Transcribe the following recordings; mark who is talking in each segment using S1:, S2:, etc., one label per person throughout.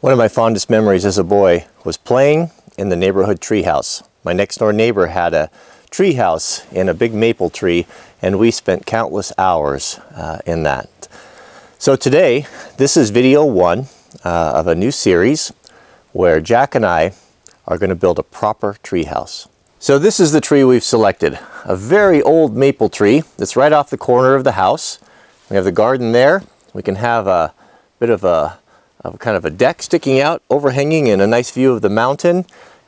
S1: One of my fondest memories as a boy was playing in the neighborhood treehouse. My next door neighbor had a treehouse in a big maple tree, and we spent countless hours in that. So today, this is video one of a new series where Jack and I are going to build a proper treehouse. So this is the tree we've selected. A very old maple tree that's right off the corner of the house. We have the garden there. We can have a bit of a kind of a deck sticking out, overhanging, and a nice view of the mountain.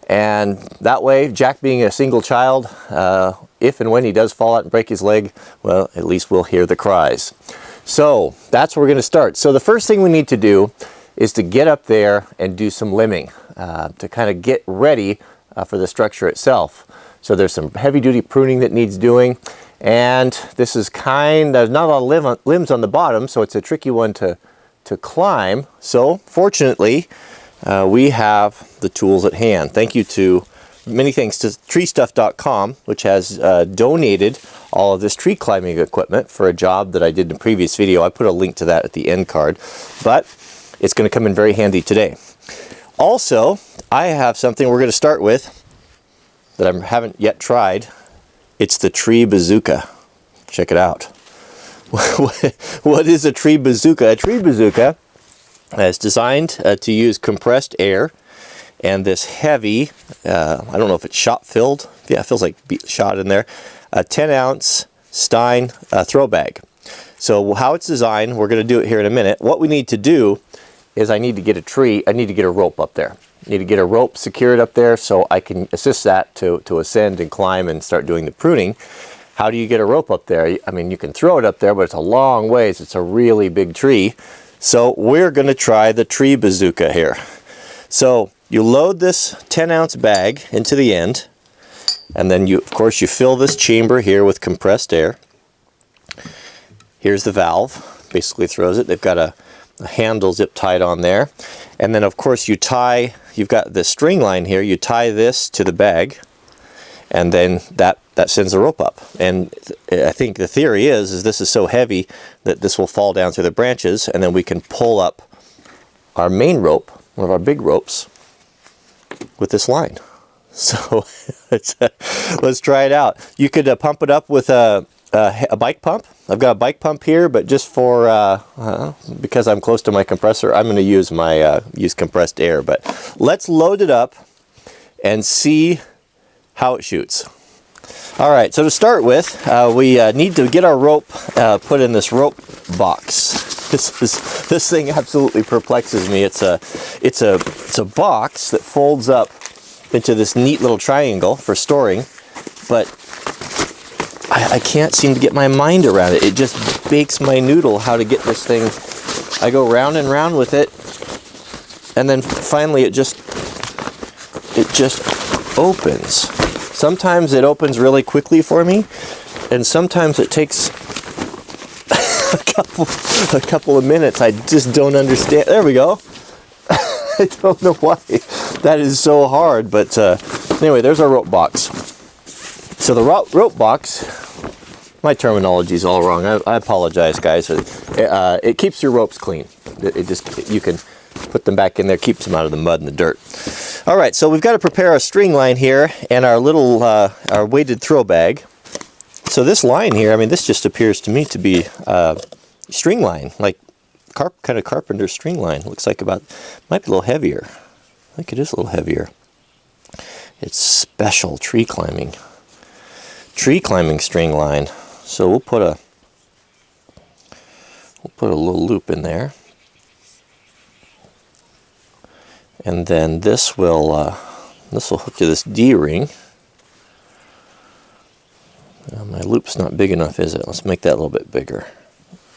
S1: And that way, Jack being a single child, if and when he does fall out and break his leg, well, at least we'll hear the cries. So that's where we're going to start. So the first thing we need to do is to get up there and do some limbing to kind of get ready for the structure itself. So there's some heavy-duty pruning that needs doing, and this is kind of not a lot of limbs on the bottom, so it's a tricky one to climb. So fortunately, we have the tools at hand. Many thanks to treestuff.com, which has donated all of this tree climbing equipment for a job that I did in a previous video. I put a link to that at the end card, but it's going to come in very handy today. Also, I have something we're going to start with that I haven't yet tried. It's the tree bazooka. Check it out. What is a tree bazooka? A tree bazooka is designed to use compressed air and this heavy, I don't know if it's shot filled. Yeah, it feels like shot in there. A 10-ounce Stein throw bag. So how it's designed, we're going to do it here in a minute. What we need to do is I need to get a rope up there. I need to get a rope secured up there so I can assist that to ascend and climb and start doing the pruning. How do you get a rope up there? I mean, you can throw it up there, but it's a long ways. It's a really big tree. So we're going to try the tree bazooka here. So you load this 10-ounce bag into the end, and then of course you fill this chamber here with compressed air. Here's the valve, basically throws it. They've got a handle zip tied on there. And then of course you've got the string line here, you tie this to the bag, and then that sends the rope up. And I think the theory is this is so heavy that this will fall down through the branches, and then we can pull up our main rope, one of our big ropes, with this line. So let's try it out. You could pump it up with a bike pump. I've got a bike pump here, but just for because I'm close to my compressor, I'm going to use use compressed air. But let's load it up and see how it shoots. All right, so to start with, we need to get our rope put in this rope box. This thing absolutely perplexes me. It's a box that folds up into this neat little triangle for storing, but I can't seem to get my mind around it. It just bakes my noodle how to get this thing. I go round and round with it, and then finally it just opens. Sometimes it opens really quickly for me, and sometimes it takes a couple of minutes. I just don't understand. There we go. I don't know why that is so hard, but anyway, there's our rope box. So the rope box, my terminology is all wrong. I apologize, guys. It keeps your ropes clean. You can put them back in there, keeps them out of the mud and the dirt. All right, so we've got to prepare a string line here and our little our weighted throw bag. So this line here, I mean, this just appears to me to be string line, like kind of carpenter string line. Looks like might be a little heavier. I think it is a little heavier. It's special tree climbing string line. So we'll put a little loop in there, and then this will hook to this D-ring. My loop's not big enough, is it? Let's make that a little bit bigger.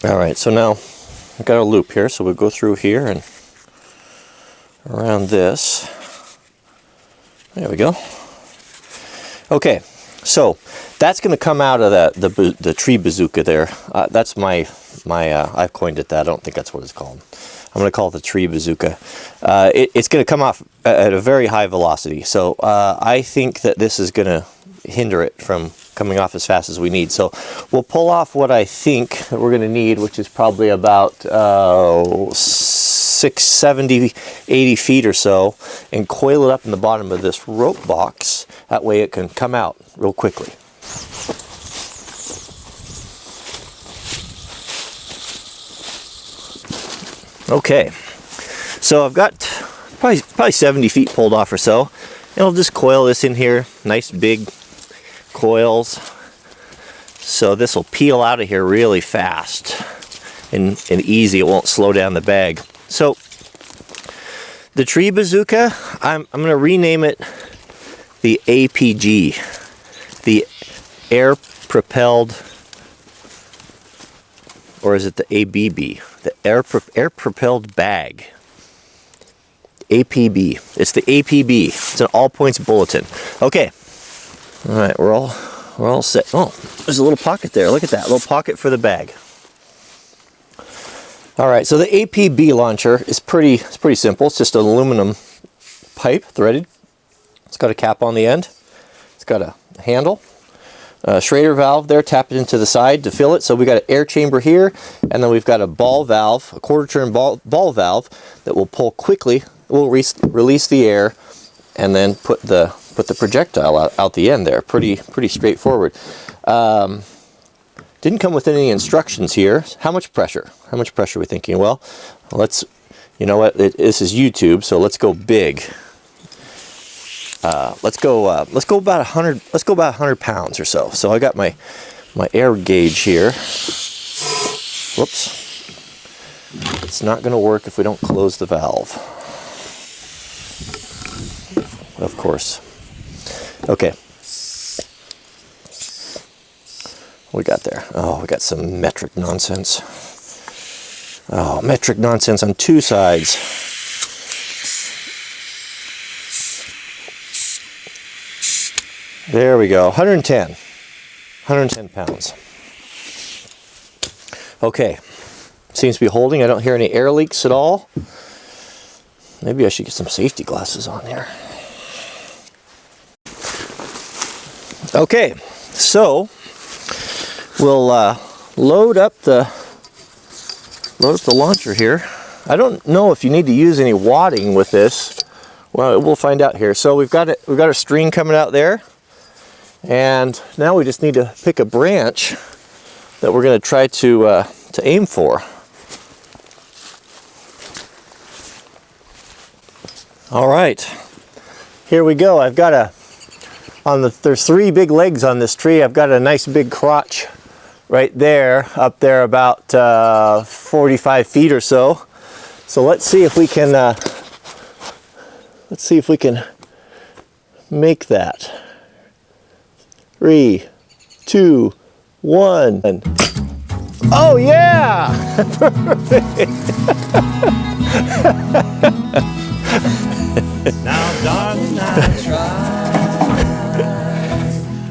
S1: All right, so now I've got a loop here, so we'll go through here and around this. There we go. Okay, so that's going to come out of the tree bazooka there. That's I've coined it that. I don't think that's what it's called. I'm going to call it the tree bazooka. It's going to come off at a very high velocity, so I think that this is going to hinder it from coming off as fast as we need. So we'll pull off what I think that we're going to need, which is probably about 6 70, 80 feet or so, and coil it up in the bottom of this rope box. That way it can come out real quickly. Okay, so I've got probably 70 feet pulled off or so. And I'll just coil this in here, nice big coils. So this will peel out of here really fast and easy. It won't slow down the bag. So the tree bazooka, I'm going to rename it the APG, the air propelled, or is it the ABB? The air propelled bag. APB. It's the APB. It's an all points bulletin. Okay. All right, we're all set. Oh, there's a little pocket there. Look at that little pocket for the bag. All right, so the APB launcher is pretty simple. It's just an aluminum pipe, threaded. It's got a cap on the end. It's got a handle. Schrader valve there, tap it into the side to fill it. So we got an air chamber here, and then we've got a ball valve, a quarter turn ball valve that will pull quickly. We'll release the air, and then put the projectile out the end there. Pretty straightforward. Didn't come with any instructions here. How much pressure? How much pressure are we thinking? Well, you know what? This is YouTube, so let's go big. Let's go about 100. Let's go about 100 pounds or so. So I got my air gauge here. Whoops. It's not going to work if we don't close the valve. Of course. Okay. What we got there? Oh, we got some metric nonsense. Oh, metric nonsense on two sides. There we go. 110 pounds. Okay. Seems to be holding. I don't hear any air leaks at all. Maybe I should get some safety glasses on here. Okay, so we'll load up the launcher here. I don't know if you need to use any wadding with this. Well, we'll find out here. So we've got a string coming out there, and now we just need to pick a branch that we're going to try to aim for. All right, here we go. I've got there's three big legs on this tree. I've got a nice big crotch right there, up there about 45 feet or so. So let's see if we can make that. 3, 2, 1, and oh yeah! Perfect.
S2: Now, darling, I tried.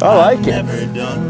S1: I like it.
S2: Never done